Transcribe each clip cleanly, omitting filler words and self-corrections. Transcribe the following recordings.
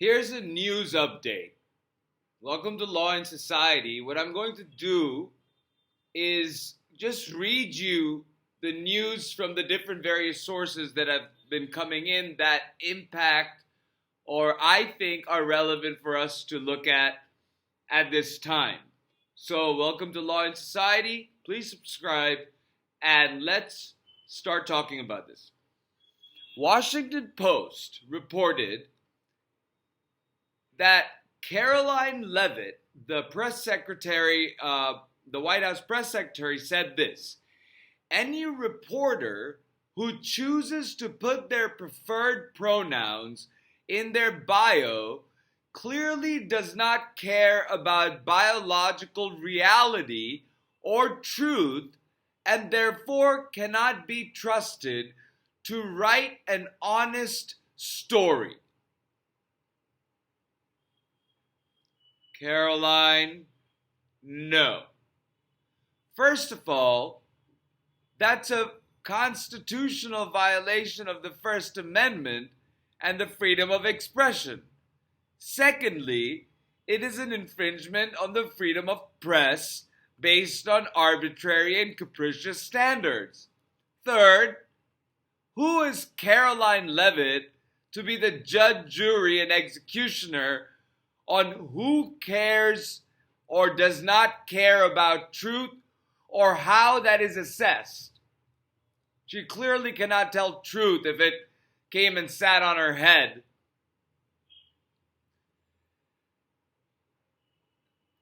Here's a news update. Welcome to Law and Society. What I'm going to do is just read you the news from the different various sources that have been coming in that impact or I think are relevant for us to look at this time. So, welcome to Law and Society. Please subscribe and let's start talking about this. Washington Post reported that Karoline Leavitt, the press secretary, the White House press secretary, said this: any reporter who chooses to put their preferred pronouns in their bio clearly does not care about biological reality or truth and therefore cannot be trusted to write an honest story. Karoline, no. First of all, that's a constitutional violation of the First Amendment and the freedom of expression. Secondly, it is an infringement on the freedom of press based on arbitrary and capricious standards. Third, who is Karoline Leavitt to be the judge, jury, and executioner on who cares or does not care about truth or how that is assessed? She clearly cannot tell truth if it came and sat on her head.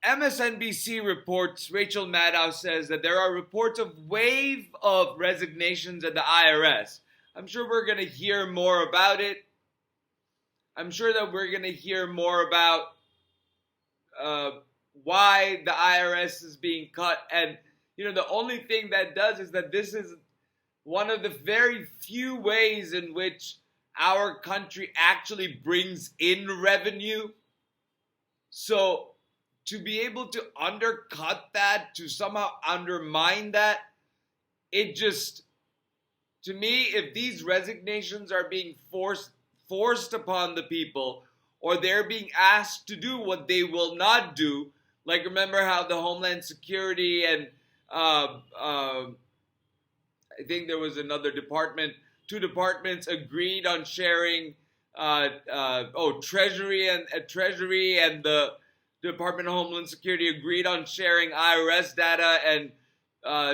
MSNBC reports, Rachel Maddow says that there are reports of wave of resignations at the IRS. I'm sure we're going to hear more about it. I'm sure that we're going to hear more about why the IRS is being cut. And, the only thing that does is that this is one of the very few ways in which our country actually brings in revenue. So to be able to undercut that, to somehow undermine that, it just, to me, if these resignations are being forced upon the people, or they're being asked to do what they will not do, like remember how the Homeland Security and I think there was another department, two departments agreed on sharing Treasury and the Department of Homeland Security agreed on sharing IRS data, and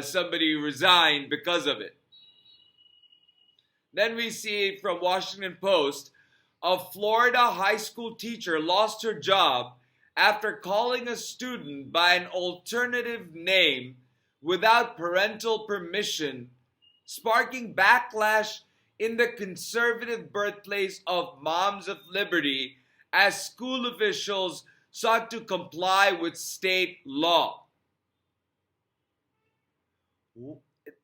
somebody resigned because of it. Then we see from Washington Post, a Florida high school teacher lost her job after calling a student by an alternative name without parental permission, sparking backlash in the conservative birthplace of Moms of Liberty as school officials sought to comply with state law.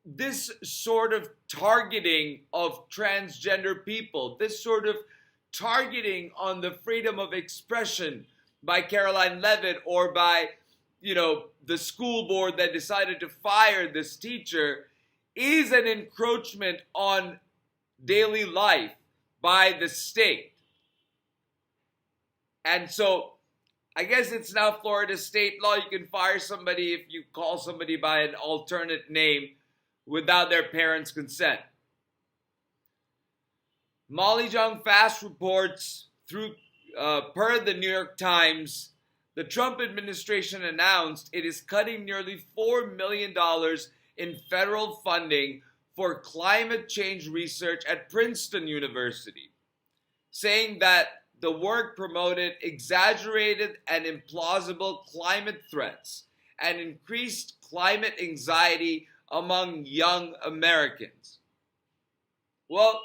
This sort of targeting of transgender people, this sort of targeting on the freedom of expression by Karoline Leavitt or by, the school board that decided to fire this teacher is an encroachment on daily life by the state. And so I guess it's now Florida state law. You can fire somebody if you call somebody by an alternate name without their parents' consent. Molly Jong Fast reports per the New York Times, the Trump administration announced it is cutting nearly $4 million in federal funding for climate change research at Princeton University, saying that the work promoted exaggerated and implausible climate threats and increased climate anxiety among young Americans. Well,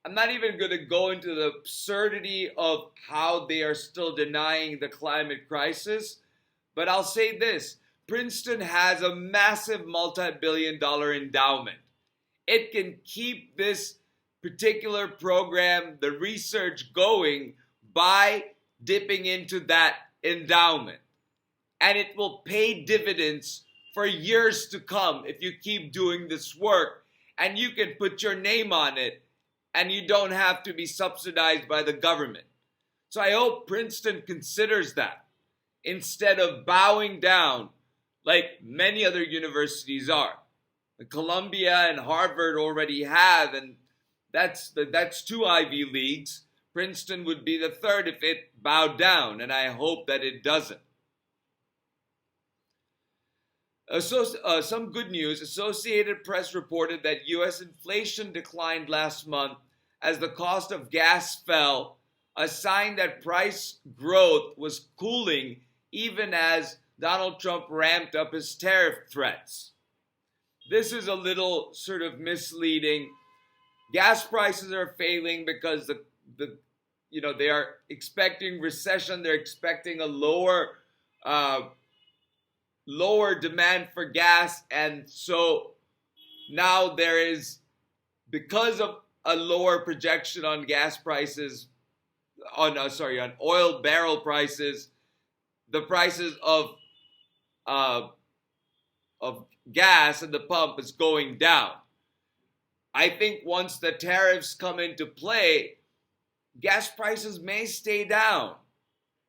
I'm not even going to go into the absurdity of how they are still denying the climate crisis, but I'll say this. Princeton has a massive multi-billion-dollar endowment. It can keep this particular program, the research, going by dipping into that endowment. And it will pay dividends for years to come if you keep doing this work, and you can put your name on it and you don't have to be subsidized by the government. So I hope Princeton considers that instead of bowing down like many other universities are. Columbia and Harvard already have, and that's two Ivy Leagues. Princeton would be the third if it bowed down, and I hope that it doesn't. Some good news. Associated Press reported that U.S. inflation declined last month as the cost of gas fell, a sign that price growth was cooling even as Donald Trump ramped up his tariff threats. This is a little sort of misleading. Gas prices are failing because they are expecting recession. They're expecting a lower demand for gas, and so now there is, because of a lower projection on gas prices, on oil barrel prices, the prices of gas at the pump is going down. I think once the tariffs come into play, gas prices may stay down.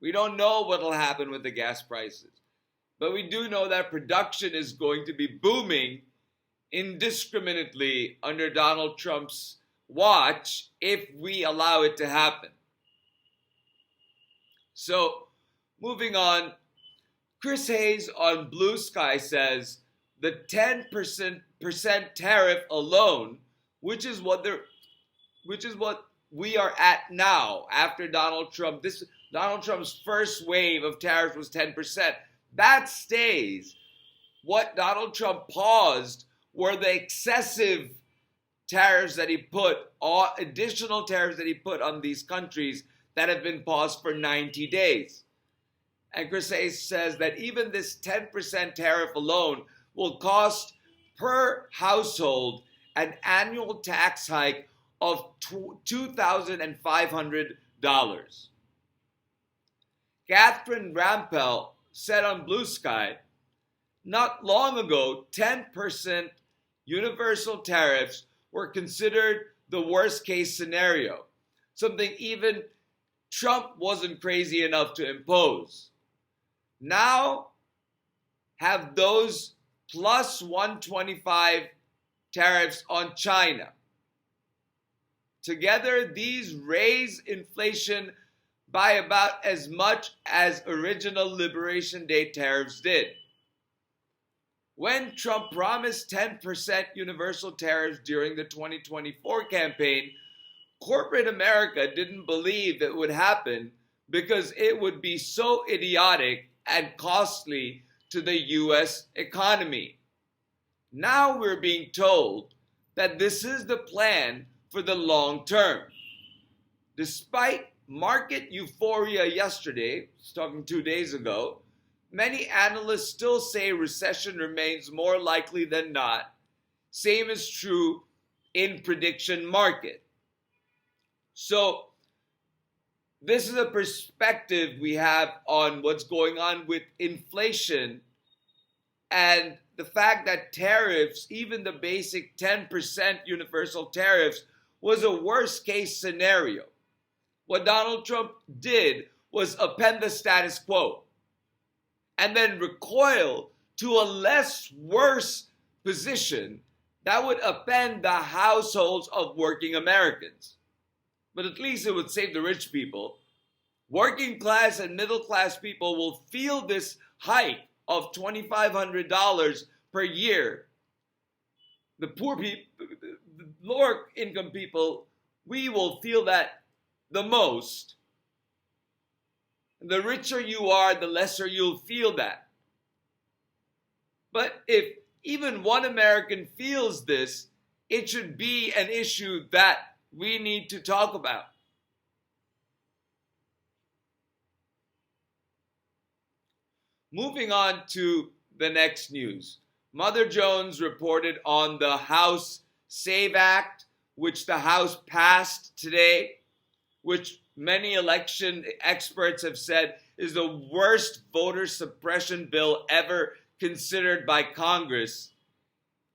We don't know what will happen with the gas prices. But we do know that production is going to be booming indiscriminately under Donald Trump's watch if we allow it to happen. So, moving on, Chris Hayes on Blue Sky says the 10% tariff alone, which is what we are at now after Donald Trump. Donald Trump's first wave of tariffs was 10%. That stays. What Donald Trump paused were the excessive tariffs that he put, or additional tariffs that he put on these countries that have been paused for 90 days. And Chris Hayes says that even this 10% tariff alone will cost per household an annual tax hike of $2,500. Catherine Rampell said on Blue Sky, not long ago, 10% universal tariffs were considered the worst case scenario, something even Trump wasn't crazy enough to impose. Now, have those plus 125 tariffs on China. Together, these raise inflation by about as much as original Liberation Day tariffs did. When Trump promised 10% universal tariffs during the 2024 campaign, corporate America didn't believe it would happen because it would be so idiotic and costly to the U.S. economy. Now we're being told that this is the plan for the long term. Despite market euphoria yesterday, I was talking 2 days ago, many analysts still say recession remains more likely than not. Same is true in prediction market. So this is a perspective we have on what's going on with inflation and the fact that tariffs, even the basic 10% universal tariffs, was a worst case scenario. What Donald Trump did was append the status quo and then recoil to a less worse position that would upend the households of working Americans. But at least it would save the rich people. Working class and middle class people will feel this hike of $2,500 per year. The poor people, the lower income people, we will feel that the most. The richer you are, the lesser you'll feel that. But if even one American feels this, it should be an issue that we need to talk about. Moving on to the next news. Mother Jones reported on the House SAVE Act, which the House passed today, which many election experts have said is the worst voter suppression bill ever considered by Congress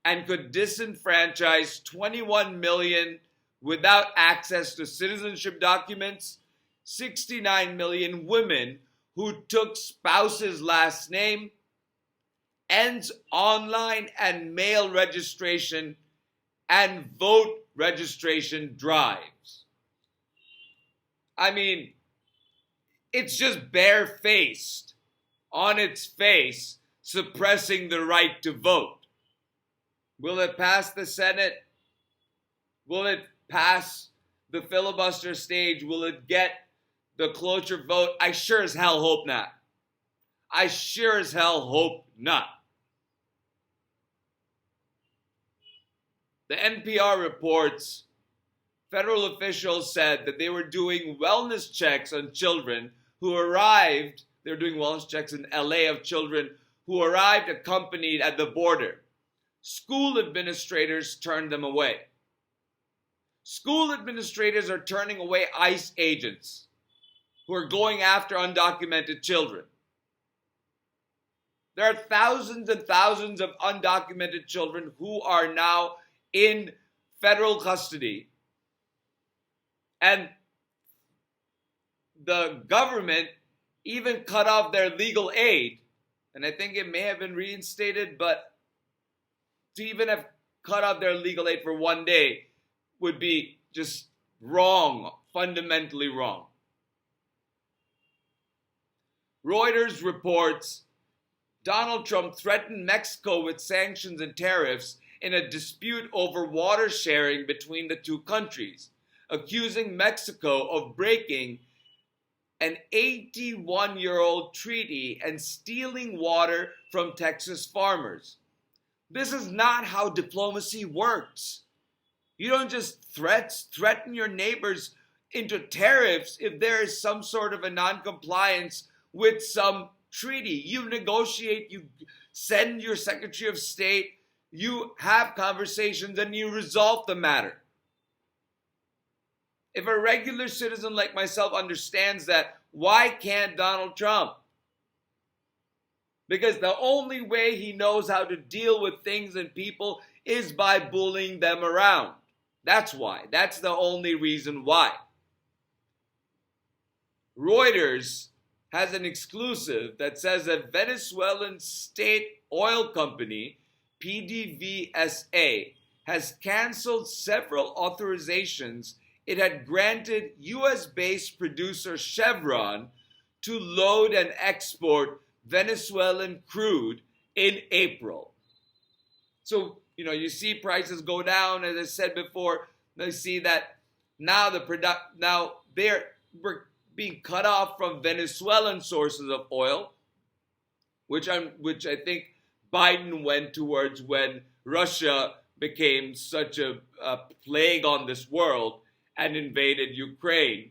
and could disenfranchise 21 million without access to citizenship documents, 69 million women who took spouse's last name, ends online and mail registration and vote registration drives. I mean, it's just barefaced, on its face, suppressing the right to vote. Will it pass the Senate? Will it pass the filibuster stage? Will it get the cloture vote? I sure as hell hope not. I sure as hell hope not. The NPR reports federal officials said that they were doing wellness checks on children who arrived. They were doing wellness checks in LA of children who arrived accompanied at the border. School administrators turned them away. School administrators are turning away ICE agents who are going after undocumented children. There are thousands and thousands of undocumented children who are now in federal custody. And the government even cut off their legal aid. And I think it may have been reinstated, but to even have cut off their legal aid for one day would be just wrong, fundamentally wrong. Reuters reports Donald Trump threatened Mexico with sanctions and tariffs in a dispute over water sharing between the two countries, accusing Mexico of breaking an 81-year-old treaty and stealing water from Texas farmers. This is not how diplomacy works. You don't just threaten your neighbors into tariffs if there is some sort of a non-compliance with some treaty. You negotiate, you send your Secretary of State, you have conversations, and you resolve the matter. If a regular citizen like myself understands that, why can't Donald Trump? Because the only way he knows how to deal with things and people is by bullying them around. That's why. That's the only reason why. Reuters has an exclusive that says that Venezuelan state oil company, PDVSA, has canceled several authorizations it had granted US-based producer Chevron to load and export Venezuelan crude in April. So, you see prices go down, as I said before. They see that now we're being cut off from Venezuelan sources of oil, which I think Biden went towards when Russia became such a plague on this world and invaded Ukraine.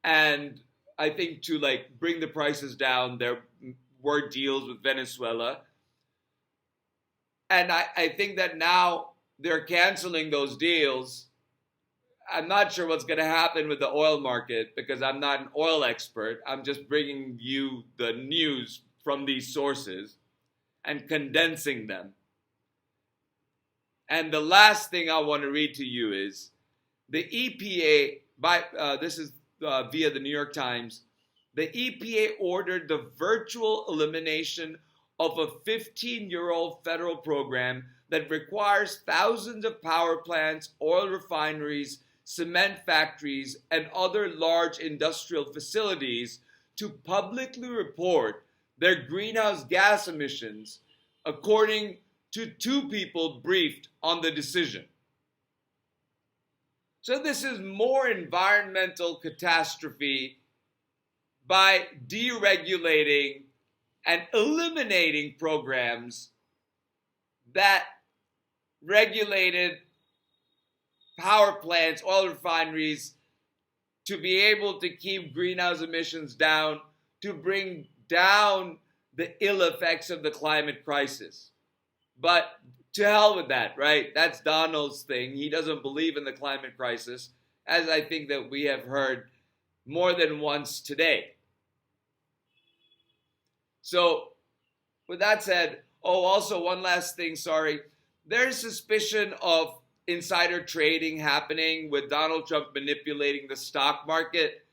And I think to bring the prices down, there were deals with Venezuela. And I think that now they're canceling those deals. I'm not sure what's going to happen with the oil market because I'm not an oil expert. I'm just bringing you the news from these sources and condensing them. And the last thing I want to read to you is the EPA, this is via the New York Times, the EPA ordered the virtual elimination of a 15-year-old federal program that requires thousands of power plants, oil refineries, cement factories, and other large industrial facilities to publicly report their greenhouse gas emissions, according to two people briefed on the decision. So this is more environmental catastrophe by deregulating and eliminating programs that regulated power plants, oil refineries, to be able to keep greenhouse emissions down, to bring down the ill effects of the climate crisis. But to hell with that, right? That's Donald's thing. He doesn't believe in the climate crisis, as I think that we have heard more than once today. So, with that said, also one last thing, there's suspicion of insider trading happening with Donald Trump manipulating the stock market.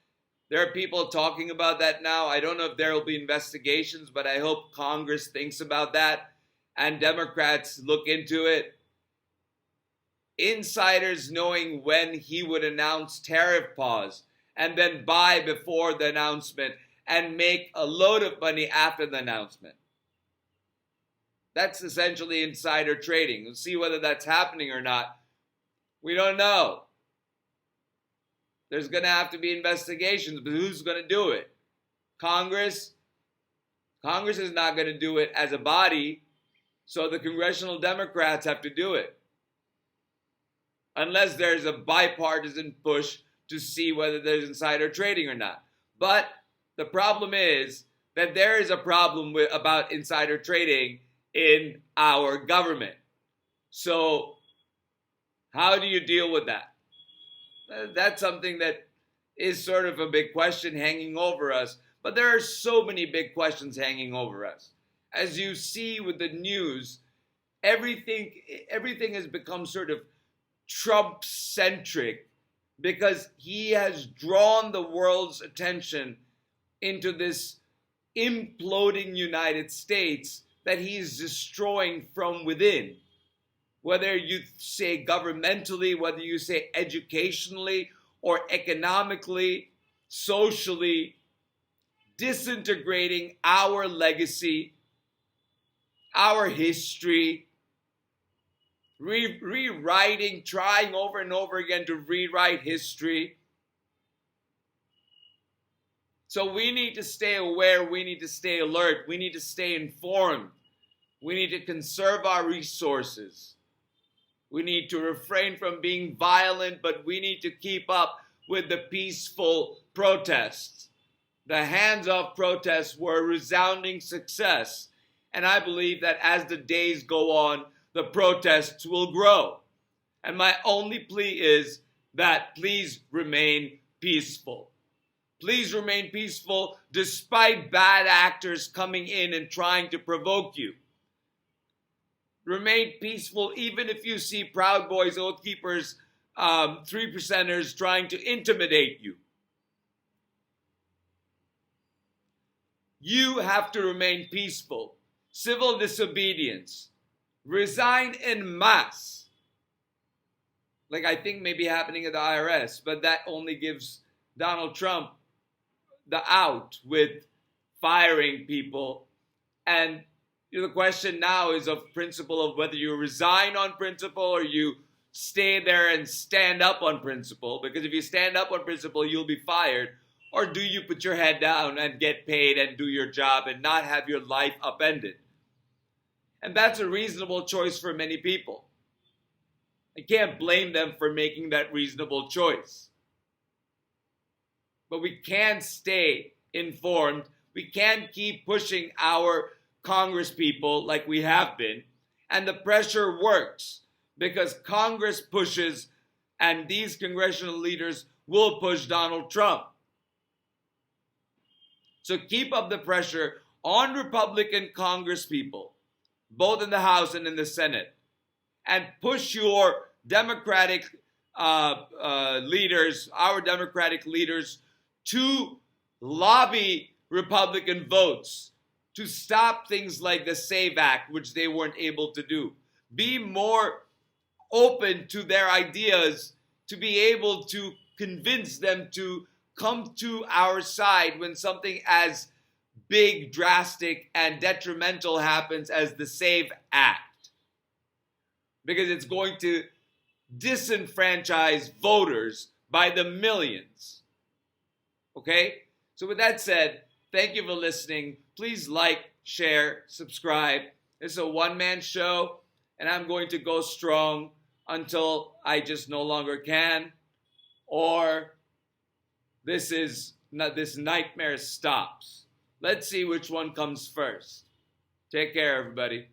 There are people talking about that now. I don't know if there will be investigations, but I hope Congress thinks about that and Democrats look into it. Insiders knowing when he would announce tariff pause and then buy before the announcement and make a load of money after the announcement. That's essentially insider trading. We'll see whether that's happening or not. We don't know. There's going to have to be investigations, but who's going to do it? Congress? Congress is not going to do it as a body, so the congressional Democrats have to do it. Unless there's a bipartisan push to see whether there's insider trading or not. But the problem is that there is a problem about insider trading in our government. So how do you deal with that? That's something that is sort of a big question hanging over us. But there are so many big questions hanging over us. As you see with the news, everything has become sort of Trump-centric because he has drawn the world's attention into this imploding United States that he's destroying from within. Whether you say governmentally, whether you say educationally or economically, socially, disintegrating our legacy, our history, rewriting, trying over and over again to rewrite history. So we need to stay aware, we need to stay alert, we need to stay informed, we need to conserve our resources. We need to refrain from being violent, but we need to keep up with the peaceful protests. The hands-off protests were a resounding success, and I believe that as the days go on, the protests will grow. And my only plea is that please remain peaceful. Please remain peaceful despite bad actors coming in and trying to provoke you. Remain peaceful even if you see Proud Boys, Oath Keepers, 3%ers trying to intimidate you. You have to remain peaceful. Civil disobedience. Resign en masse. Like I think may be happening at the IRS, but that only gives Donald Trump the out with firing people. And the question now is of principle of whether you resign on principle or you stay there and stand up on principle. Because if you stand up on principle, you'll be fired. Or do you put your head down and get paid and do your job and not have your life upended? And that's a reasonable choice for many people. I can't blame them for making that reasonable choice. But we can't stay informed. We can't keep pushing our Congress people like we have been. And the pressure works because Congress pushes and these congressional leaders will push Donald Trump. So keep up the pressure on Republican Congress people, both in the House and in the Senate, and push your Democratic leaders, our Democratic leaders, to lobby Republican votes to stop things like the SAVE Act, which they weren't able to do. Be more open to their ideas to be able to convince them to come to our side when something as big, drastic, and detrimental happens as the SAVE Act. Because it's going to disenfranchise voters by the millions. Okay? So with that said, thank you for listening. Please like, share, subscribe. This is a one-man show, and I'm going to go strong until I just no longer can, or this nightmare stops. Let's see which one comes first. Take care, everybody.